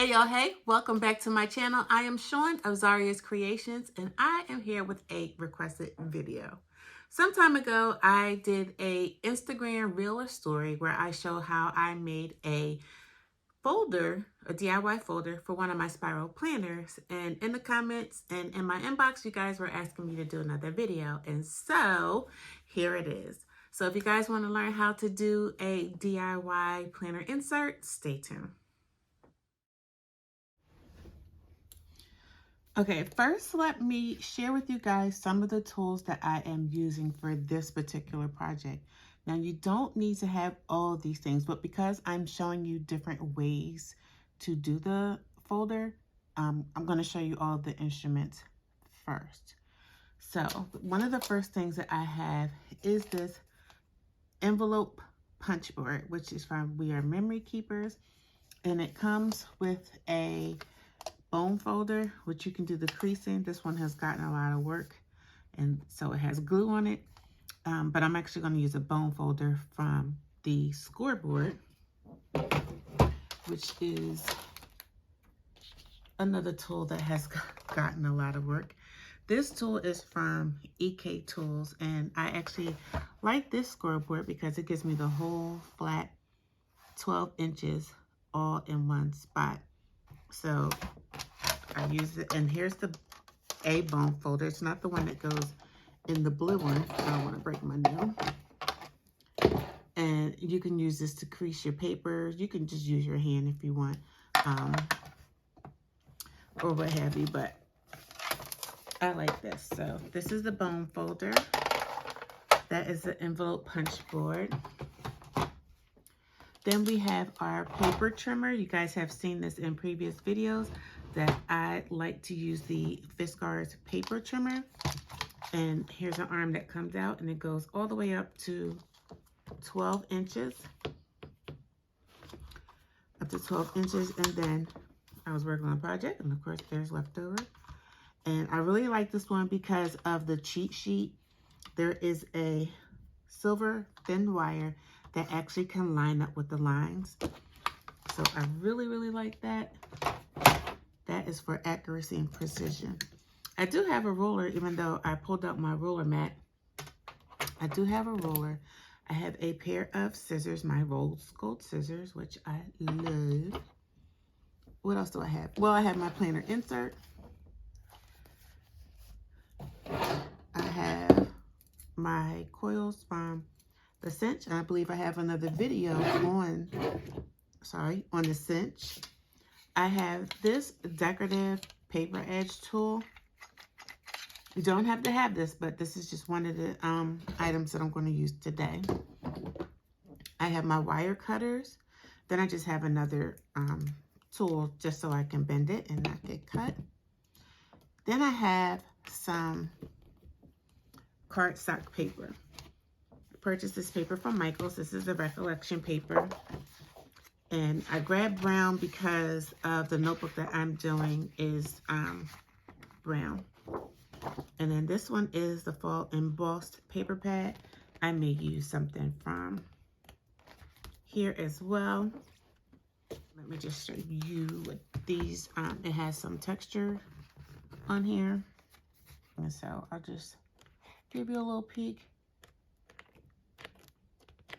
Hey y'all, hey, welcome back to my channel. I am Sean of Zariah's Creations and I am here with a requested video. Some time ago, I did a Instagram reel or story where I show how I made a folder, a DIY folder for one of my spiral planners. And in the comments and in my inbox, you guys were asking me to do another video. And so here it is. So if you guys want to learn how to do a DIY planner insert, stay tuned. Okay, first let me share with you guys some of the tools that I am using for this particular project. Now you don't need to have all these things, but because I'm showing you different ways to do the folder, I'm going to show you all the instruments first. So one of the first things that I have is this envelope punch board, which is from We Are Memory Keepers, and it comes with a bone folder, which you can do the creasing. This one has gotten a lot of work, and so it has glue on it. But I'm actually going to use a bone folder from the scoreboard, which is another tool that has gotten a lot of work. This tool is from EK Tools, and I actually like this scoreboard because it gives me the whole flat 12 inches all in one spot. So I use it, and here's the A bone folder. It's not the one that goes in the blue one. I don't want to break my nail. And you can use this to crease your papers. You can just use your hand if you want, or what have you, but I like this. So this is the bone folder. That is the envelope punch board. Then we have our paper trimmer. You guys have seen this in previous videos that I like to use the Fiskars paper trimmer. And here's an arm that comes out and it goes all the way up to 12 inches. Up to 12 inches. And then I was working on a project and of course there's leftover. And I really like this one because of the cheat sheet. There is a silver thin wire that actually can line up with the lines. So I really, really like that. That is for accuracy and precision. I do have a ruler, even though I pulled out my ruler mat. I do have a ruler. I have a pair of scissors, my rose gold scissors, which I love. What else do I have? Well, I have my planner insert. I have my coils from the Cinch. I believe I have another video on the Cinch. I have this decorative paper edge tool. You don't have to have this, but this is just one of the items that I'm going to use today. I have my wire cutters. Then I just have another tool just so I can bend it and not get cut. Then I have some cardstock paper. I purchased this paper from Michael's. This is the recollection paper. And I grabbed brown because of the notebook that I'm doing is brown. And then this one is the fall embossed paper pad. I may use something from here as well. Let me just show you what these, it has some texture on here. And so I'll just give you a little peek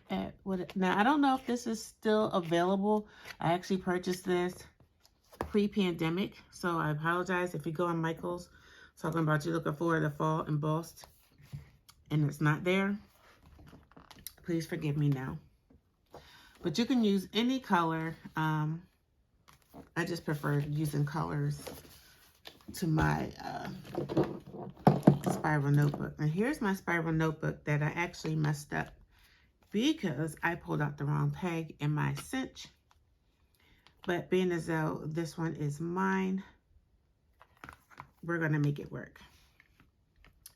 at what it, now I don't know if this is still available. I actually purchased this pre-pandemic, so I apologize if you go on Michael's talking about you looking for the fall embossed and it's not there. Please forgive me now. But you can use any color. I just prefer using colors to my spiral notebook. And here's my spiral notebook that I actually messed up because I pulled out the wrong peg in my cinch. But being as though this one is mine, we're going to make it work.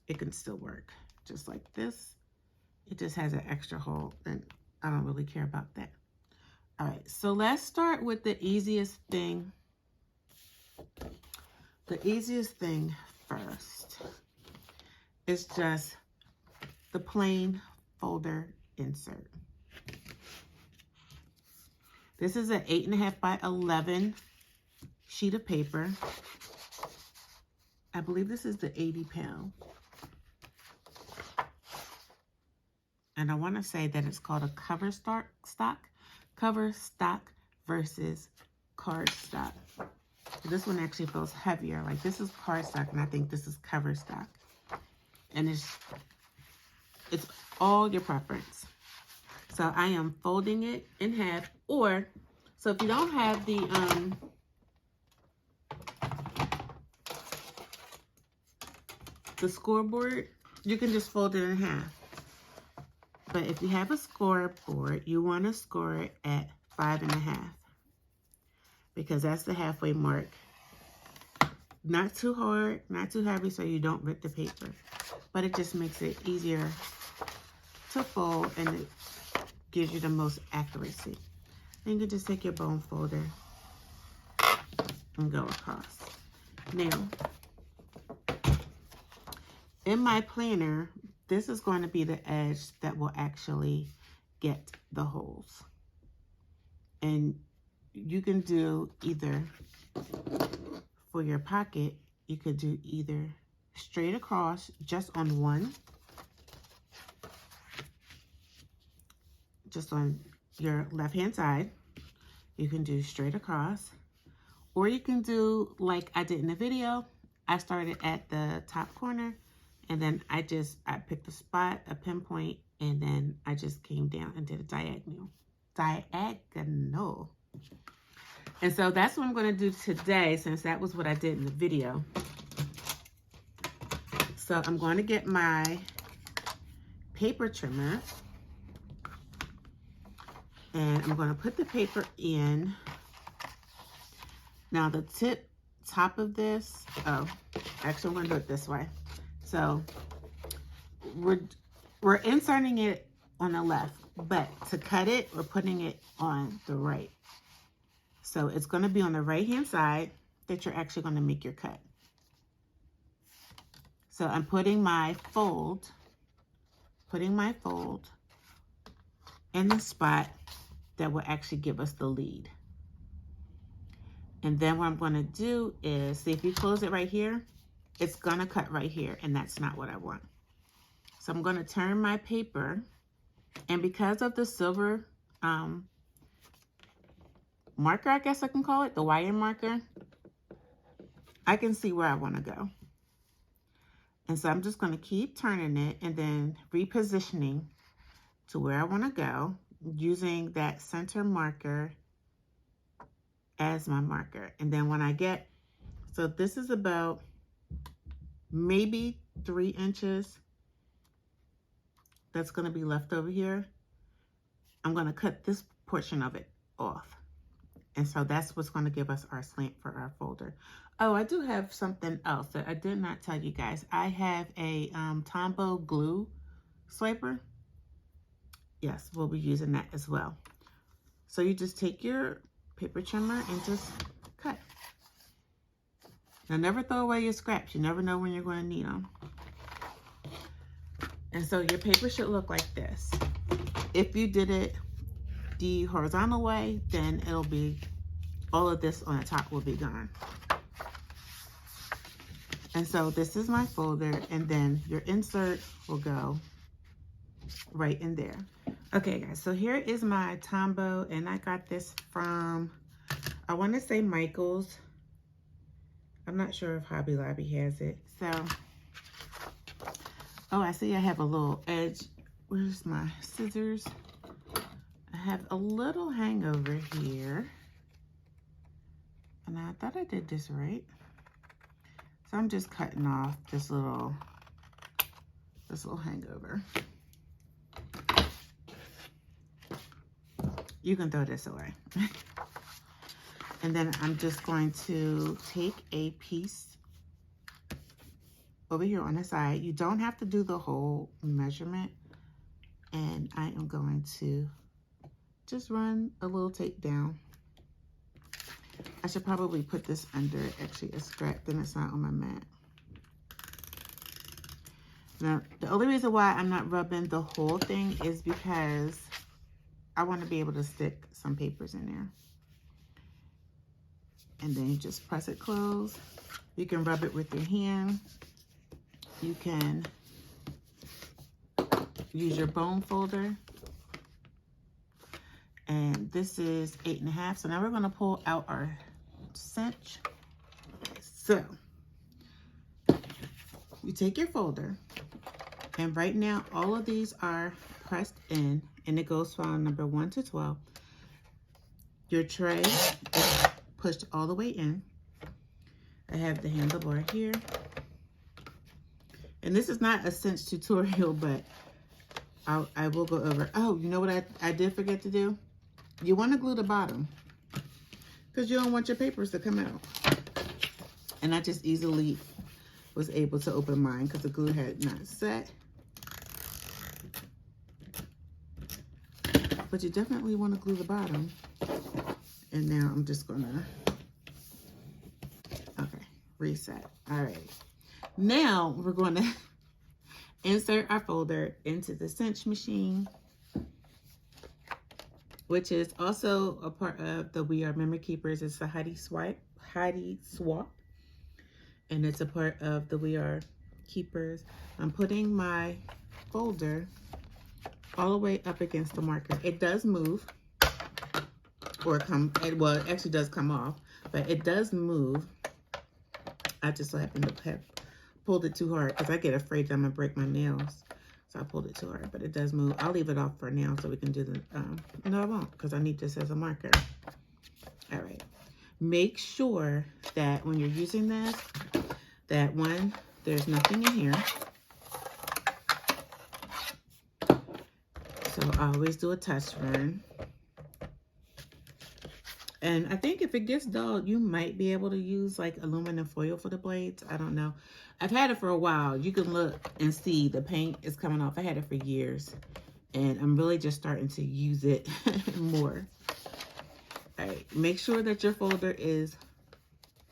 It can still work just like this. It just has an extra hole, and I don't really care about that. All right, so let's start with the easiest thing. The easiest thing first is just the plain folder insert. This is an 8.5 by 11 sheet of paper. I believe this is the 80 pound. And I want to say that it's called a cover stock versus card stock. This one actually feels heavier. Like this is card stock and I think this is cover stock. And it's all your preference. So I am folding it in half, or so if you don't have the scoreboard, you can just fold it in half. But if you have a scoreboard, you want to score it at 5.5 because that's the halfway mark. Not too hard, not too heavy, so you don't rip the paper. But it just makes it easier to fold and it gives you the most accuracy. Then you can just take your bone folder and go across. Now, in my planner, this is going to be the edge that will actually get the holes. And you can do either, for your pocket, you could do either straight across just on one, just on your left hand side. You can do straight across, or you can do like I did in the video. I started at the top corner and then I picked a spot, a pinpoint, and then I just came down and did a diagonal. And so that's what I'm going to do today, since that was what I did in the video. So I'm going to get my paper trimmer and I'm going to put the paper in. Now the top of this, actually I'm going to do it this way. So we're inserting it on the left, but to cut it, we're putting it on the right. So it's going to be on the right hand side that you're actually going to make your cut. So I'm putting my fold in the spot that will actually give us the lead. And then what I'm going to do is, see, if you close it right here, it's going to cut right here, and that's not what I want. So I'm going to turn my paper, and because of the silver marker, I guess I can call it, the wire marker, I can see where I want to go. And so I'm just going to keep turning it and then repositioning to where I want to go, using that center marker as my marker. And then when I get, so this is about maybe 3 inches that's going to be left over here. I'm going to cut this portion of it off. And so that's what's going to give us our slant for our folder. Oh, I do have something else that I did not tell you guys. I have a Tombow glue swiper. Yes, we'll be using that as well. So you just take your paper trimmer and just cut. Now, never throw away your scraps. You never know when you're going to need them. And so your paper should look like this. If you did it the horizontal way, then it'll be, all of this on the top will be gone. And so this is my folder, and then your insert will go right in there. Okay, guys, so here is my Tombow, and I got this from, I want to say Michael's. I'm not sure if Hobby Lobby has it. So, oh, I see I have a little edge. Where's my scissors? I have a little hangover here. And I thought I did this right. So I'm just cutting off this little hangover. You can throw this away. And then I'm just going to take a piece over here on the side. You don't have to do the whole measurement. And I am going to just run a little tape down. I should probably put this under actually a scrap, then it's not on my mat. Now, the only reason why I'm not rubbing the whole thing is because I want to be able to stick some papers in there. and then you just press it closed. You can rub it with your hand. You can use your bone folder. And this is 8.5. So now we're going to pull out our cinch. So you take your folder, and right now all of these are pressed in, and it goes from number 1 to 12. Your tray is pushed all the way in. I have the handlebar here. And this is not a cinch tutorial, but I will go over. Oh, you know what I did forget to do? You want to glue the bottom because you don't want your papers to come out. And I just easily was able to open mine because the glue had not set. But you definitely want to glue the bottom. And now I'm just gonna, okay, reset. All right. Now we're gonna insert our folder into the cinch machine, which is also a part of the We Are Memory Keepers. It's the Heidi Swap, and it's a part of the We Are Keepers. I'm putting my folder all the way up against the marker. It does move, or well, it actually does come off, but it does move. I just so happen to have pulled it too hard because I get afraid that I'm gonna break my nails. So I pulled it too hard, but it does move. I'll leave it off for now so we can do the, no I won't, because I need this as a marker. All right. Make sure that when you're using this, that one, there's nothing in here. So I always do a test run. And I think if it gets dull, you might be able to use like aluminum foil for the blades. I don't know. I've had it for a while. You can look and see the paint is coming off. I had it for years, and I'm really just starting to use it more. All right, make sure that your folder is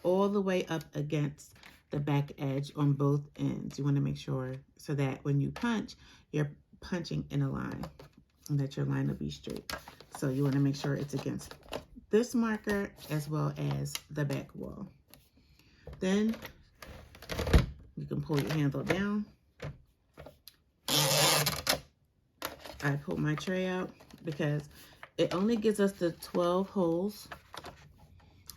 all the way up against the back edge on both ends. You want to make sure so that when you punch, you're punching in a line and that your line will be straight. So you want to make sure it's against this marker as well as the back wall. Then you can pull your handle down. I pull my tray out because it only gives us the 12 holes,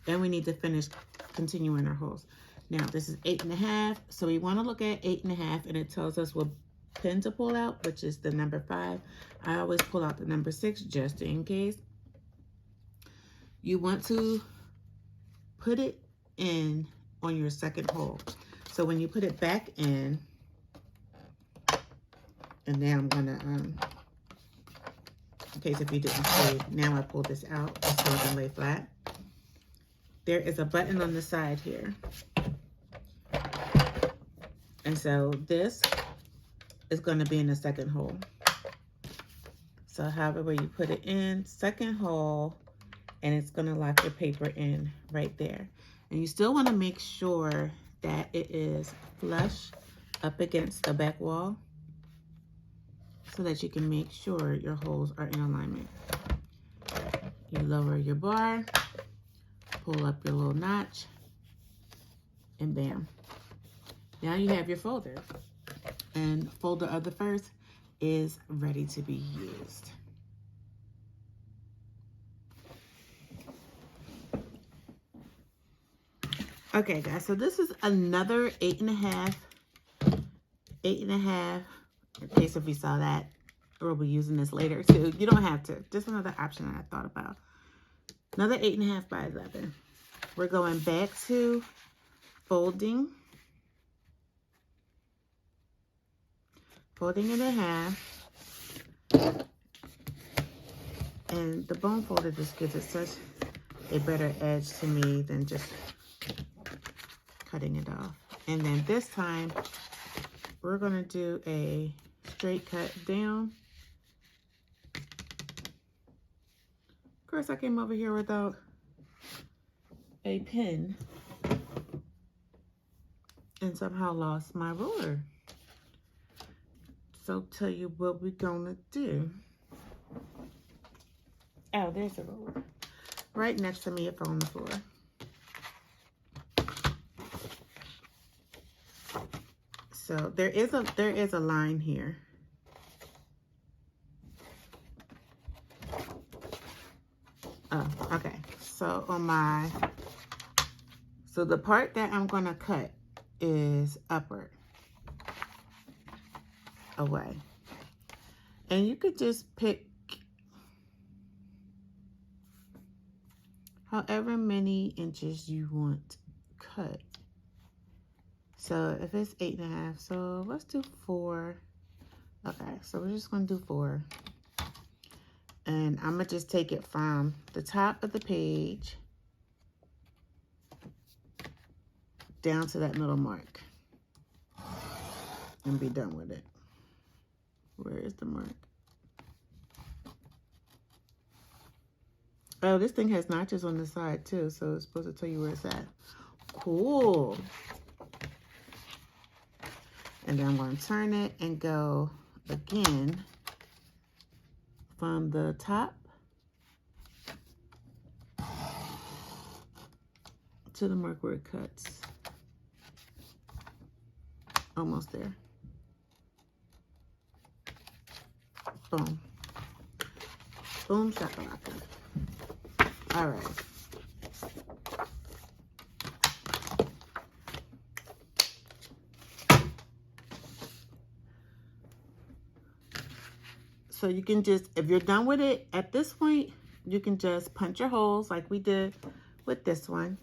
and we need to finish continuing our holes. Now this is 8.5, so we want to look at 8.5, and it tells us what pin to pull out, which is the number 5. I always pull out the number 6 just in case. You want to put it in on your second hole. So when you put it back in, and now I'm gonna, in case if you didn't see, now I pull this out so it can lay flat. There is a button on the side here. And so this is gonna be in the second hole. So however you put it in, second hole, and it's gonna lock your paper in right there. And you still wanna make sure that it is flush up against the back wall so that you can make sure your holes are in alignment. You lower your bar, pull up your little notch, and bam. Now you have your folder. And folder of the first is ready to be used. Okay, guys, so this is another 8.5, in case if you saw that, we'll be using this later too. You don't have to, just another option that I thought about. Another 8.5 by 11. We're going back to folding it in half. And the bone folder just gives it such a better edge to me than just cutting it off. And then this time we're going to do a straight cut down. Of course, I came over here without a pin and somehow lost my ruler. So tell you what we're gonna do. Oh, there's a ruler right next to me on the floor. So there is a line here. Oh, okay. So so the part that I'm gonna cut is upward away. And you could just pick however many inches you want cut. So if it's 8.5, so let's do 4. Okay, so we're just gonna do 4. And I'm gonna just take it from the top of the page down to that middle mark and be done with it. Where is the mark? Oh, this thing has notches on the side too, so it's supposed to tell you where it's at. Cool. And then I'm going to turn it and go again from the top to the mark where it cuts. Almost there. Boom. Boom, shakalaka. All right. So you can just, if you're done with it at this point, you can just punch your holes like we did with this one.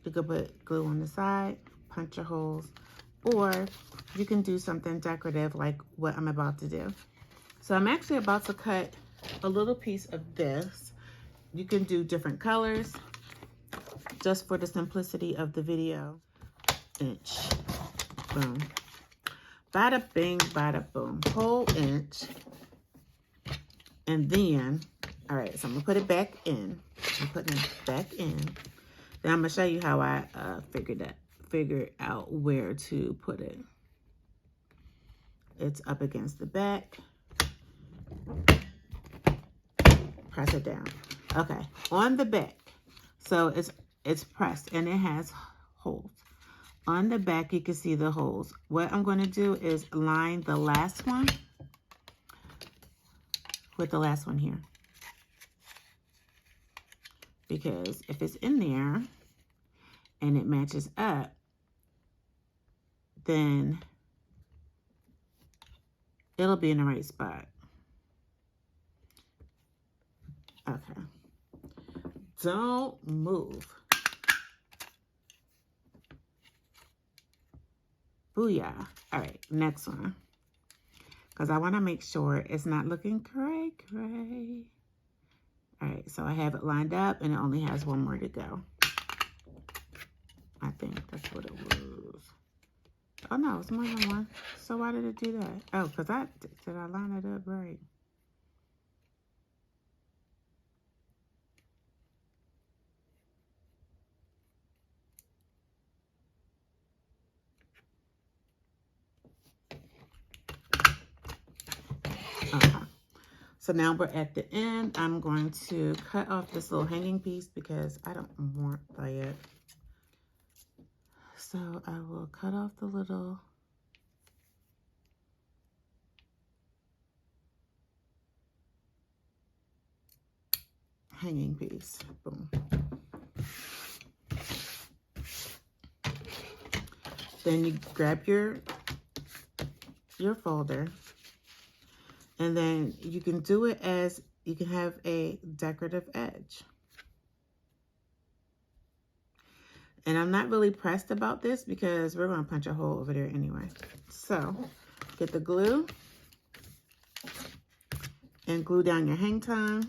You could put glue on the side, punch your holes, or you can do something decorative like what I'm about to do. So I'm actually about to cut a little piece of this. You can do different colors just for the simplicity of the video. Inch, boom. Bada bing, bada boom. Whole inch. And then, all right, so I'm gonna put it back in. I'm putting it back in. Then I'm gonna show you how I figured out where to put it. It's up against the back. Press it down. Okay, on the back. So it's pressed and it has holes. On the back, you can see the holes. What I'm gonna do is line the last one with the last one here. Because if it's in there and it matches up, then it'll be in the right spot. Okay. Don't move. Booyah. All right, next one. Because I want to make sure it's not looking cray. All right, so I have it lined up and it only has one more to go. I think that's what it was. Oh no, it's more than one. So why did it do that? Oh, because did I line it up right? Okay. So now we're at the end. I'm going to cut off this little hanging piece because I don't want that. So I will cut off the little hanging piece. Boom. Then you grab your folder, and then you can do it as you can have a decorative edge. And I'm not really pressed about this because we're going to punch a hole over there anyway. So get the glue and glue down your hang time,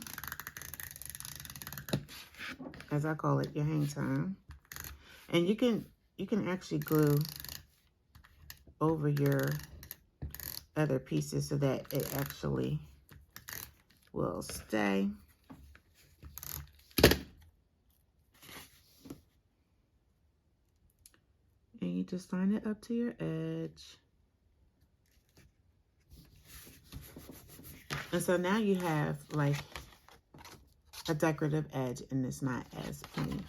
as I call it, your hang time. And you can actually glue over your other pieces so that it actually will stay. And you just line it up to your edge. And so now you have like a decorative edge and it's not as plain.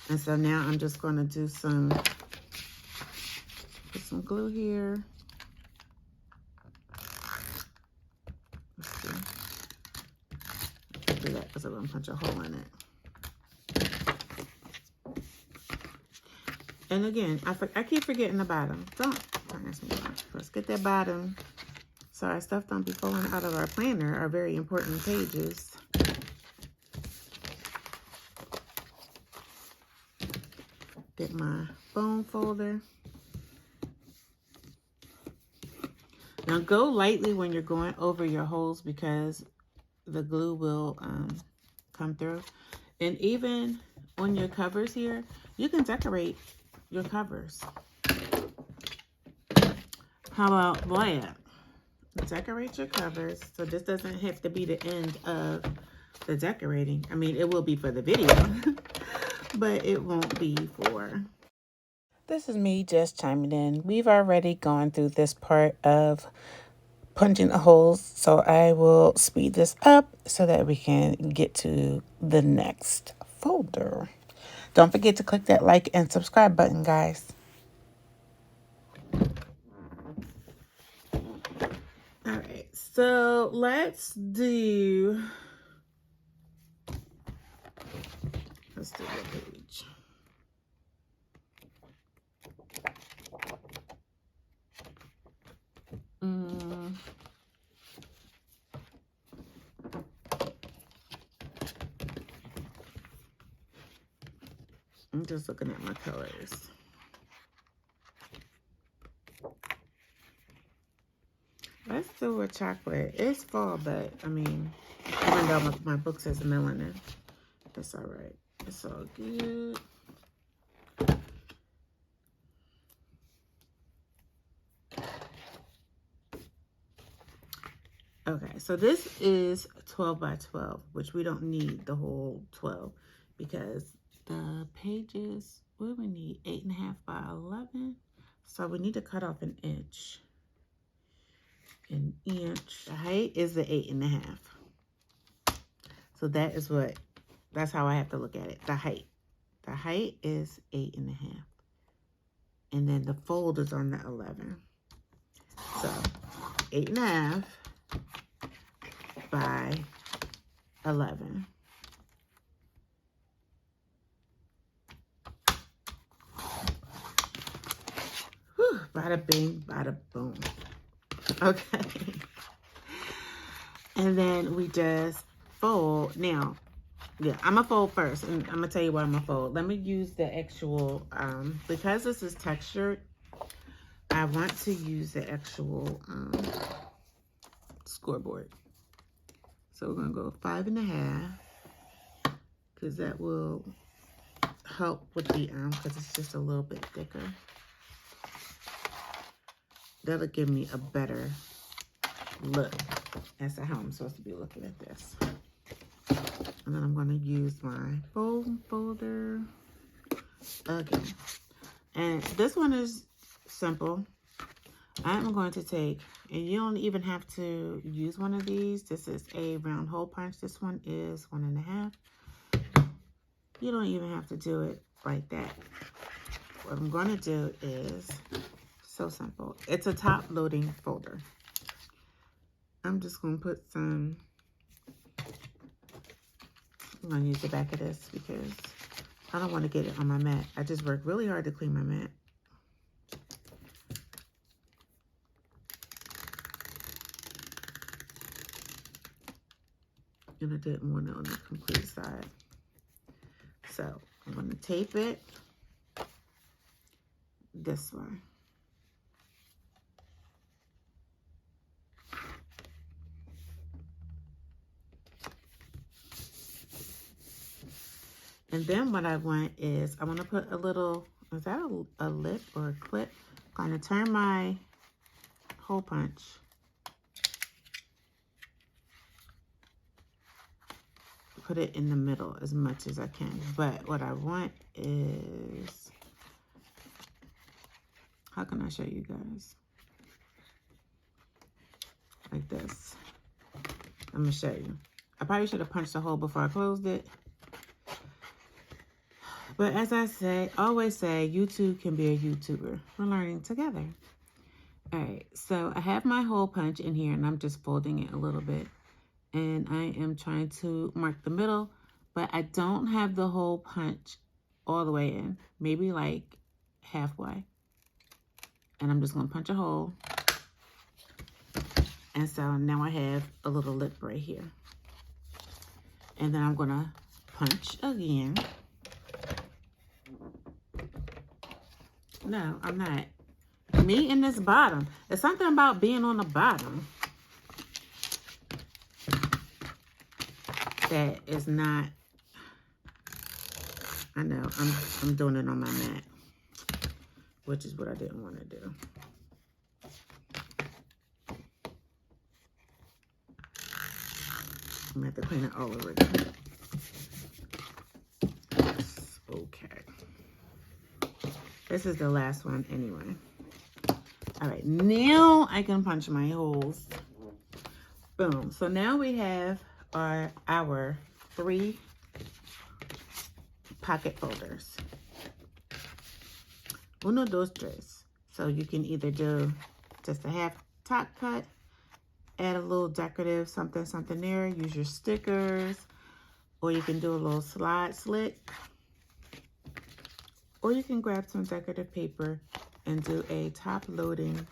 And so now I'm just going to do some some glue here. Let's see. I'll do that because I'm going to punch a hole in it. And again, I keep forgetting the bottom. Don't ask me why. Let's get that bottom so our stuff don't be falling out of our planner, our very important pages. Get my foam folder. Now go lightly when you're going over your holes because the glue will come through. And even on your covers here, you can decorate your covers. How about that? Decorate your covers. So this doesn't have to be the end of the decorating. I mean, it will be for the video, but it won't be for... This is me just chiming in. We've already gone through this part of punching the holes, so I will speed this up so that we can get to the next folder. Don't forget to click that like and subscribe button, guys. All right, so let's do the page. I'm just looking at my colors. Let's do a chocolate. It's fall, but I mean, even though my book says melanin, it's all right. It's all good. Okay, so this is 12 by 12, which we don't need the whole 12 because the pages, what do we need? 8.5 by 11. So we need to cut off an inch. An inch. The height is the 8.5. So that's how I have to look at it. The height. The height is 8.5. And then the fold is on the 11. So 8.5 by 11. Whew, bada bing, bada boom. Okay. And then we just fold. Now, yeah, I'm going to fold first. And I'm going to tell you what I'm going to fold. Let me use the actual, because this is textured, I want to use the actual scoreboard. So we're going to go 5.5 because that will help with the because it's just a little bit thicker. That'll give me a better look as to how I'm supposed to be looking at this. And then I'm going to use my foam folder again. And this one is simple. I'm going to take, and you don't even have to use one of these. This is a round hole punch. This one is 1.5. You don't even have to do it like that. What I'm going to do is so simple. It's a top loading folder. I'm just going to put some, I'm going to use the back of this because I don't want to get it on my mat. I just worked really hard to clean my mat. And I didn't want it on the complete side. So I'm going to tape it this way. And then what I want is, I want to put a little, is that a lip or a clip? I'm going to turn my hole punch. Put it in the middle as much as I can. But what I want is, how can I show you guys? Like this. I'm going to show you. I probably should have punched a hole before I closed it. But as I say, always say, YouTube can be a YouTuber. We're learning together. All right, so I have my hole punch in here, and I'm just folding it a little bit. And I am trying to mark the middle, but I don't have the hole punch all the way in. Maybe like halfway. And I'm just going to punch a hole. And so now I have a little lip right here. And then I'm going to punch again. No, I'm not. Me in this bottom. There's something about being on the bottom that is not. I know, I'm doing it on my mat, which is what I didn't want to do. I'm going to have to clean it all over again. Okay. This is the last one anyway. All right, now I can punch my holes. Boom. So now we have our 3 pocket folders. Uno, dos, tres. So you can either do just a half top cut, add a little decorative something there, use your stickers, or you can do a little slide slit, or you can grab some decorative paper and do a top loading.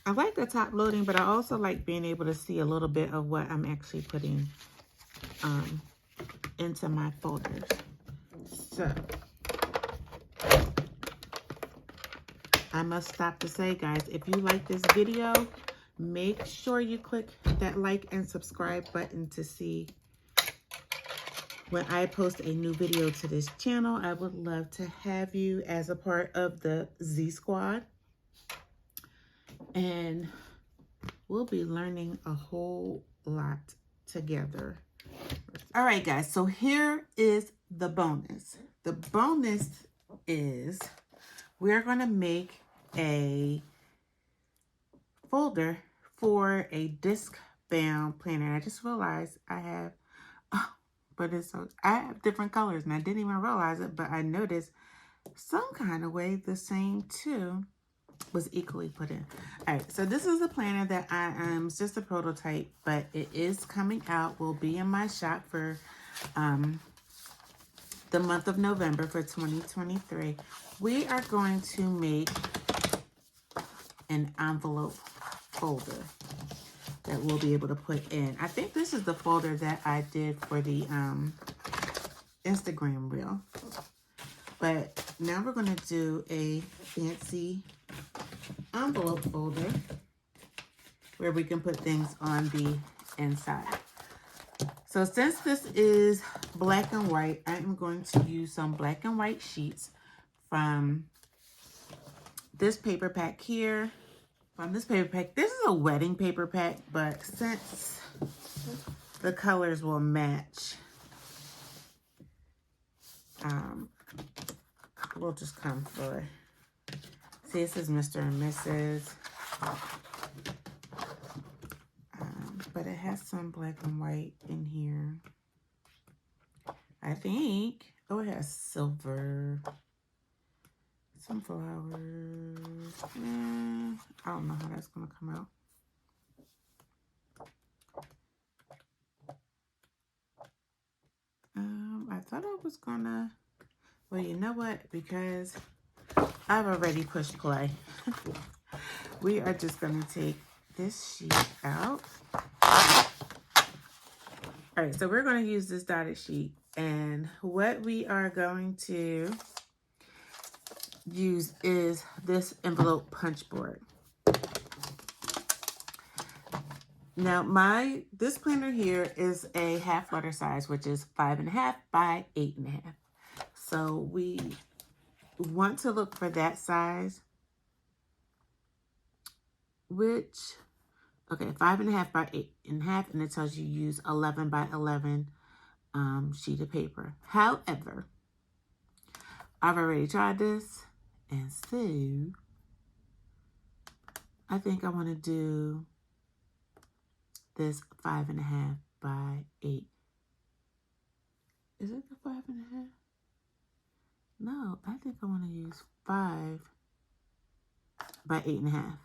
I like the top loading, but I also like being able to see a little bit of what I'm actually putting into my folders. So I must stop to say, guys, if you like this video, make sure you click that like and subscribe button to see when I post a new video to this channel. I would love to have you as a part of the Z Squad. And we'll be learning a whole lot together. All right, guys, so here is the bonus. The bonus is we're going to make a folder for a disc-bound planner. I just realized I have, I have different colors, and I didn't even realize it, but I noticed some kind of way the same too was equally put in. All right, so this is a planner that I am, it's just a prototype, but it is coming out, will be in my shop for the month of November for 2023. We are going to make an envelope folder that we'll be able to put in. I think this is the folder that I did for the Instagram reel. But now we're going to do a fancy envelope folder where we can put things on the inside. So since this is black and white, I am going to use some black and white sheets from this paper pack here. From this paper pack, this is a wedding paper pack, but since the colors will match, we'll just come for, see, this is Mr. and Mrs. But it has some black and white in here. I think, oh, it has silver, some flowers. I don't know how that's gonna come out. I thought I was gonna, well, you know what? Because I've already pushed play. We are just gonna take this sheet out. All right, so we're going to use this dotted sheet, and what we are going to use is this envelope punch board. Now, this planner here is a half letter size, which is 5.5 by 8.5. So we want to look for that size, which, okay, 5.5 by 8.5, and it tells you use 11 by 11 sheet of paper. However, I've already tried this, and so I think I want to do this 5.5 by 8. Is it the 5.5? No, I think I want to use 5 by 8.5.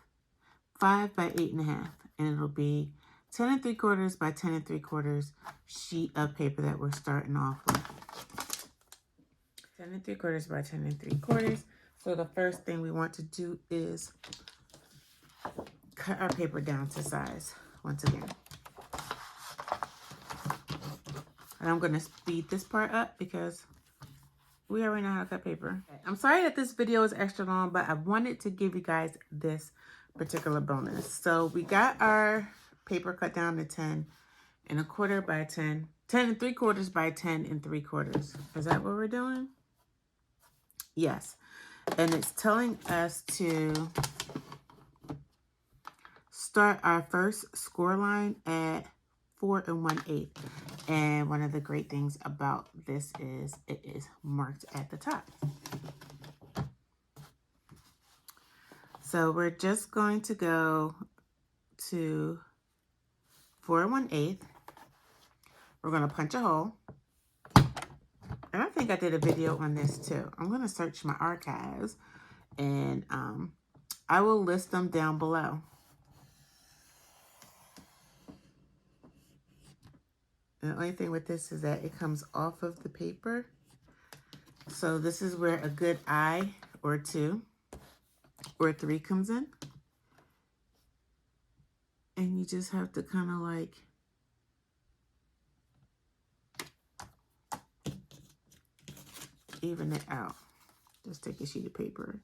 5 by 8.5. And it'll be 10 3/4 by 10 3/4 sheet of paper that we're starting off with. 10 3/4 by 10 3/4. So the first thing we want to do is cut our paper down to size once again. And I'm going to speed this part up because we already know how to cut paper. I'm sorry that this video is extra long, but I wanted to give you guys this particular bonus. So we got our paper cut down to 10 1/4 by 10. 10 3/4 by 10 3/4. Is that what we're doing? Yes. And it's telling us to start our first score line at 4 1/8. And one of the great things about this is it is marked at the top. So we're just going to go to 4 1/8. We're going to punch a hole. And I think I did a video on this too. I'm going to search my archives and I will list them down below. The only thing with this is that it comes off of the paper. So this is where a good I or 2 or 3 comes in. And you just have to kind of like even it out. Just take a sheet of paper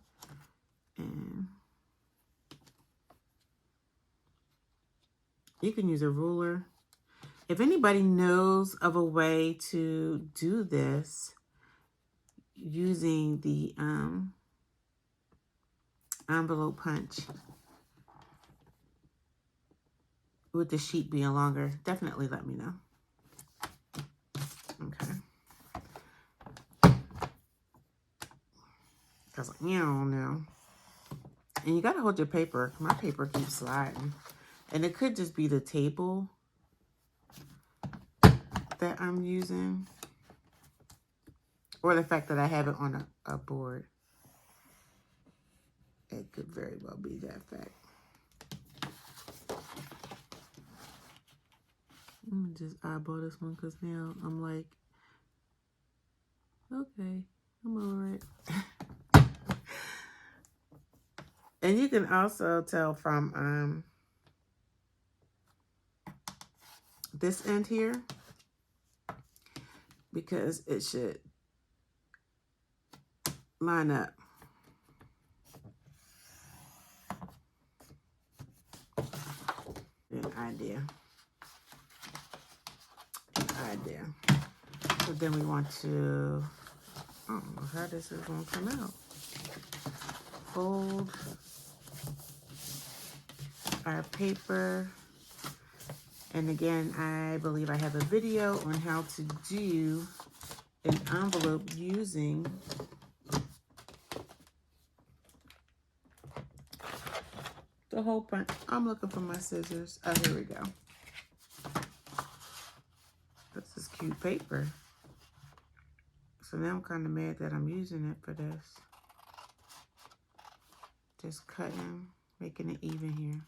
and you can use a ruler. If anybody knows of a way to do this using the envelope punch with the sheet being longer, definitely let me know. Okay. Because you don't know. And you got to hold your paper. My paper keeps sliding. And it could just be the table that I'm using, or the fact that I have it on a board. It could very well be that fact. Let me just eyeball this one because now I'm like, okay, I'm over it. And you can also tell from this end here, because it should line up. An idea. So then we want to, I don't know how this is going to come out. Fold our paper. And again, I believe I have a video on how to do an envelope using the whole punch. I'm looking for my scissors. Oh, here we go. This is cute paper. So now I'm kind of mad that I'm using it for this. Just cutting, making it even here.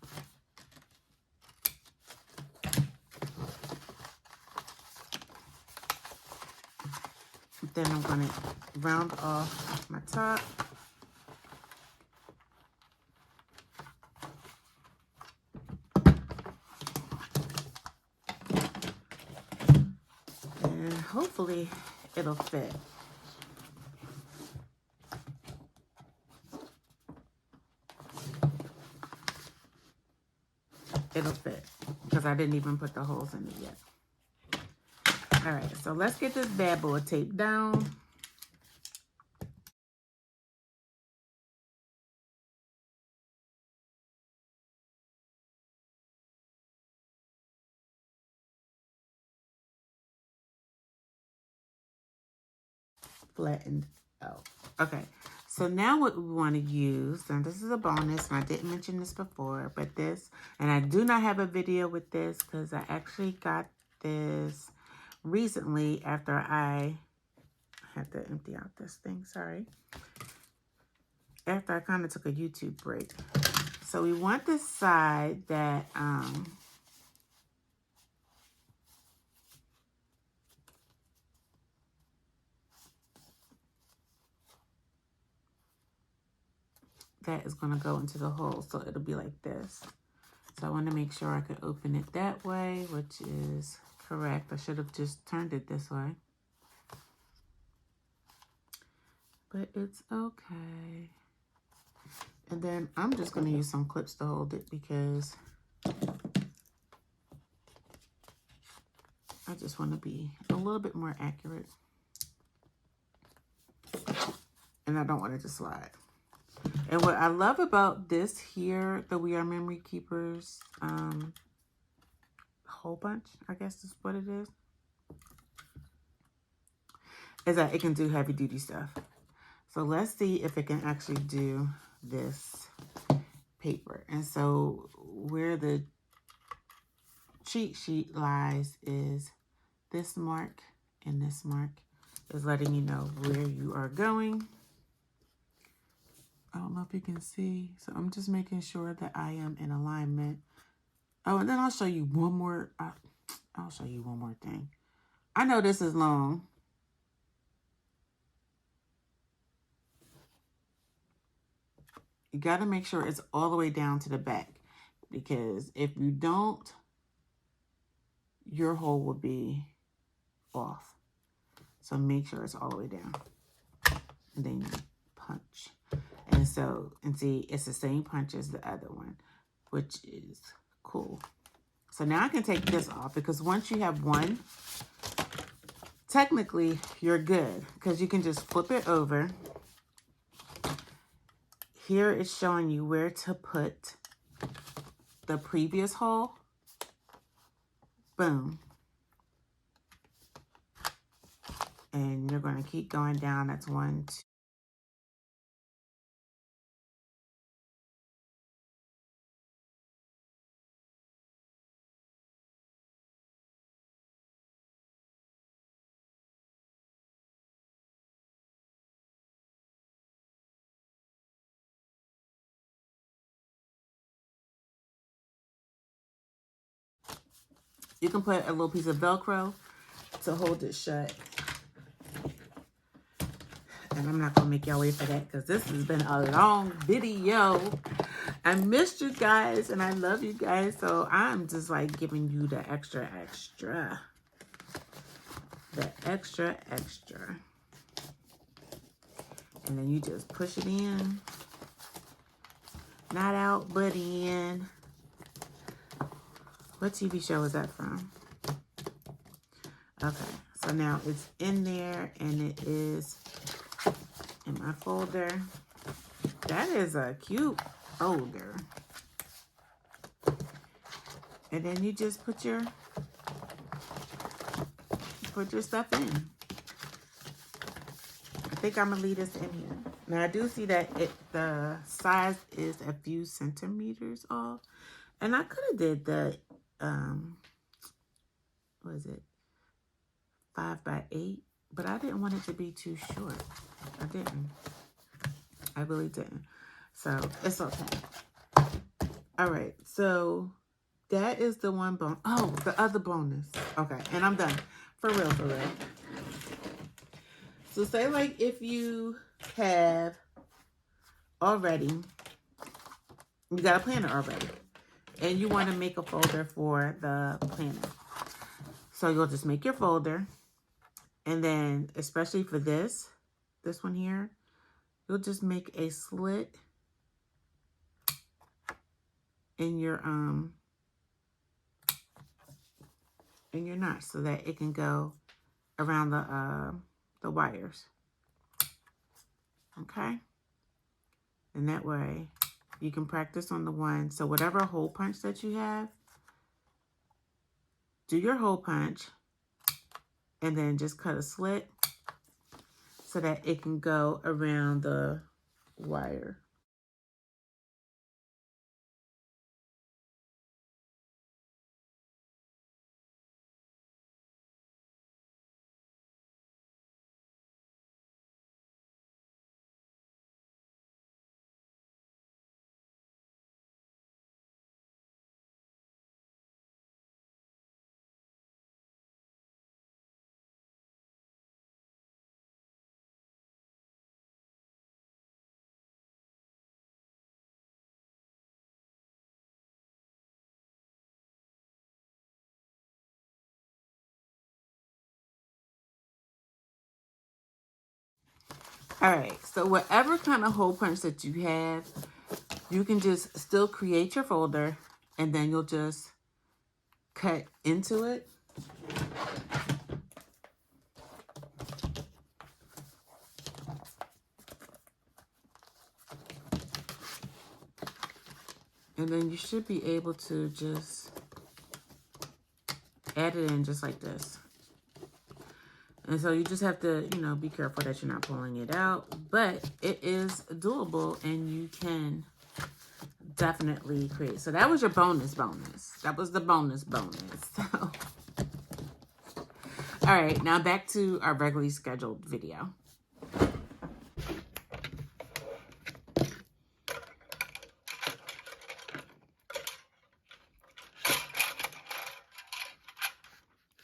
Then I'm going to round off my top. And hopefully it'll fit. It'll fit because I didn't even put the holes in it yet. All right, so let's get this bad boy taped down. Flattened out. Okay, so now what we want to use, and this is a bonus, and I didn't mention this before, but this, and I do not have a video with this because I actually got this recently after I had to empty out this thing, sorry. After I kind of took a YouTube break. So we want this side that that is going to go into the hole. So it'll be like this. So I want to make sure I could open it that way, which is correct. I should have just turned it this way. But it's okay. And then I'm just going to use some clips to hold it because I just want to be a little bit more accurate. And I don't want it to slide. And what I love about this here, the We Are Memory Keepers hole punch, I guess is what it is that it can do heavy duty stuff. So let's see if it can actually do this paper. And so where the cheat sheet lies is this mark, and this mark is letting you know where you are going. I don't know if you can see. So I'm just making sure that I am in alignment. Oh, and then I'll show you one more. I'll show you one more thing. I know this is long. You got to make sure it's all the way down to the back, because if you don't, your hole will be off. So make sure it's all the way down. And then you punch. And so, and see, it's the same punch as the other one, which is cool. So now I can take this off, because once you have one, technically you're good, because you can just flip it over. Here it's showing you where to put the previous hole. Boom. And you're going to keep going down. That's 1, 2. You can put a little piece of Velcro to hold it shut. And I'm not going to make y'all wait for that, because this has been a long video. I missed you guys, and I love you guys. So I'm just like giving you the extra. The extra. And then you just push it in. Not out, but in. What TV show is that from? Okay, so now it's in there, and it is in my folder. That is a cute folder. And then you just put your stuff in. I think I'm gonna leave this in here. Now I do see that the size is a few centimeters off, and I could have did the what is it, 5 by 8, but I didn't want it to be too short. I didn't. I really didn't. So it's okay. All right. So that is the one bone. Oh, the other bonus. Okay. And I'm done. For real, for real. So say like if you have already, you got a planner already, and you want to make a folder for the planner. So you'll just make your folder, and then especially for this one here, you'll just make a slit in your notch so that it can go around the wires. Okay? And that way you can practice on the one. So whatever hole punch that you have, do your hole punch and then just cut a slit so that it can go around the wire. All right, so whatever kind of hole punch that you have, you can just still create your folder, and then you'll just cut into it. And then you should be able to just add it in just like this. And so you just have to, you know, be careful that you're not pulling it out. But it is doable, and you can definitely create. So that was your bonus. That was the bonus. So, all right, now back to our regularly scheduled video.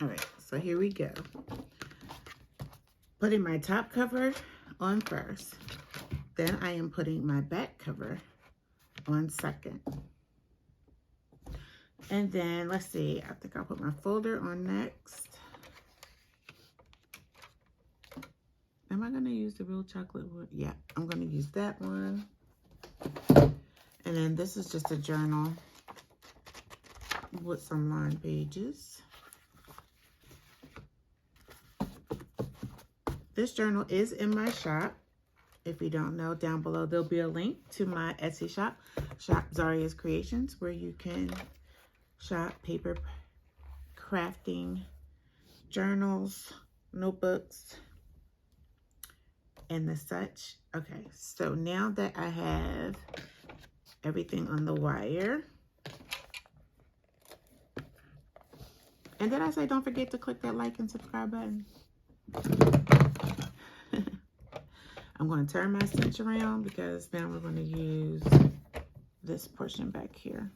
All right, so here we go. Putting my top cover on first. Then I am putting my back cover on second. And then, let's see, I think I'll put my folder on next. Am I going to use the real chocolate wood? Yeah, I'm going to use that one. And then this is just a journal with some lined pages. This journal is in my shop. If you don't know, down below there'll be a link to my Etsy shop, Shop Zariah's Creations, where you can shop paper crafting journals, notebooks, and the such. Okay, so now that I have everything on the wire, and did I say don't forget to click that like and subscribe button? I'm going to turn my cinch around because now we're going to use this portion back here.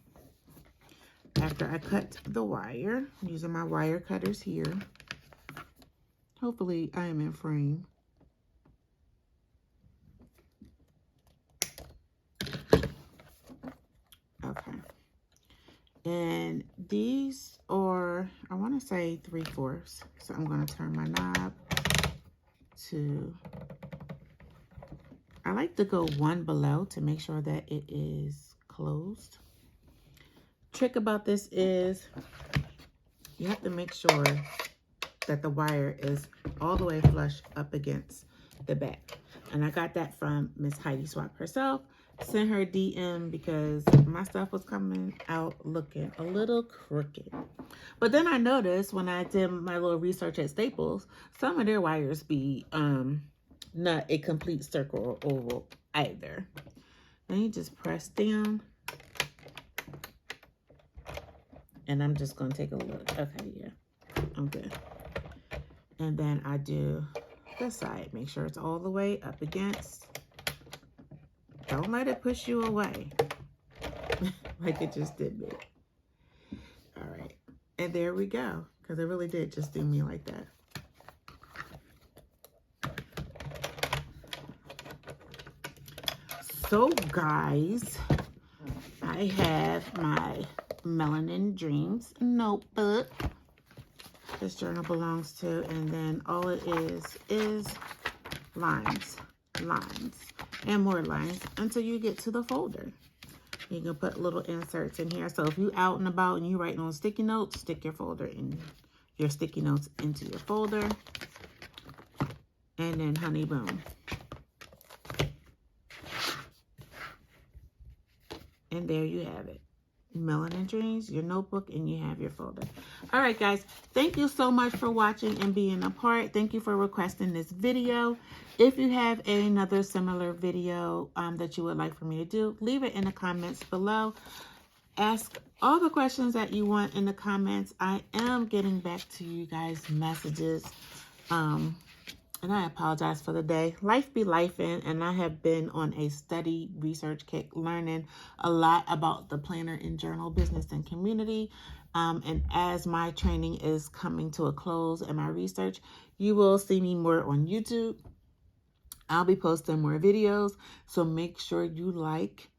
After I cut the wire, I'm using my wire cutters here. Hopefully I am in frame. Okay. And these are, I want to say 3/4. So I'm going to turn my knob to, I like to go one below to make sure that it is closed. Trick about this is you have to make sure that the wire is all the way flush up against the back. And I got that from Miss Heidi Swap herself. Sent her a DM because my stuff was coming out looking a little crooked. But then I noticed when I did my little research at Staples, some of their wires be not a complete circle or oval either. Then you just press down. And I'm just going to take a look. Okay, yeah, I'm good. And then I do this side. Make sure it's all the way up against. Don't let it push you away like it just did me. All right. And there we go. Because it really did just do me like that. So, guys, I have my Melanin Dreams notebook. This journal belongs to, and then all it is lines, and more lines until you get to the folder. You can put little inserts in here. So if you out and about and you writing on sticky notes, stick your folder in, your sticky notes into your folder. And then honey boom. And there you have it. Melanin Dreams, your notebook, and you have your folder. All right, guys. Thank you so much for watching and being a part. Thank you for requesting this video. If you have another similar video that you would like for me to do, leave it in the comments below. Ask all the questions that you want in the comments. I am getting back to you guys' messages. And I apologize for the day. Life be lifing, and I have been on a steady research kick, learning a lot about the planner and journal business and community. And as my training is coming to a close and my research, you will see me more on YouTube. I'll be posting more videos, so make sure you like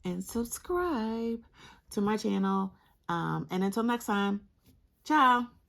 and subscribe to my channel. And until next time, ciao.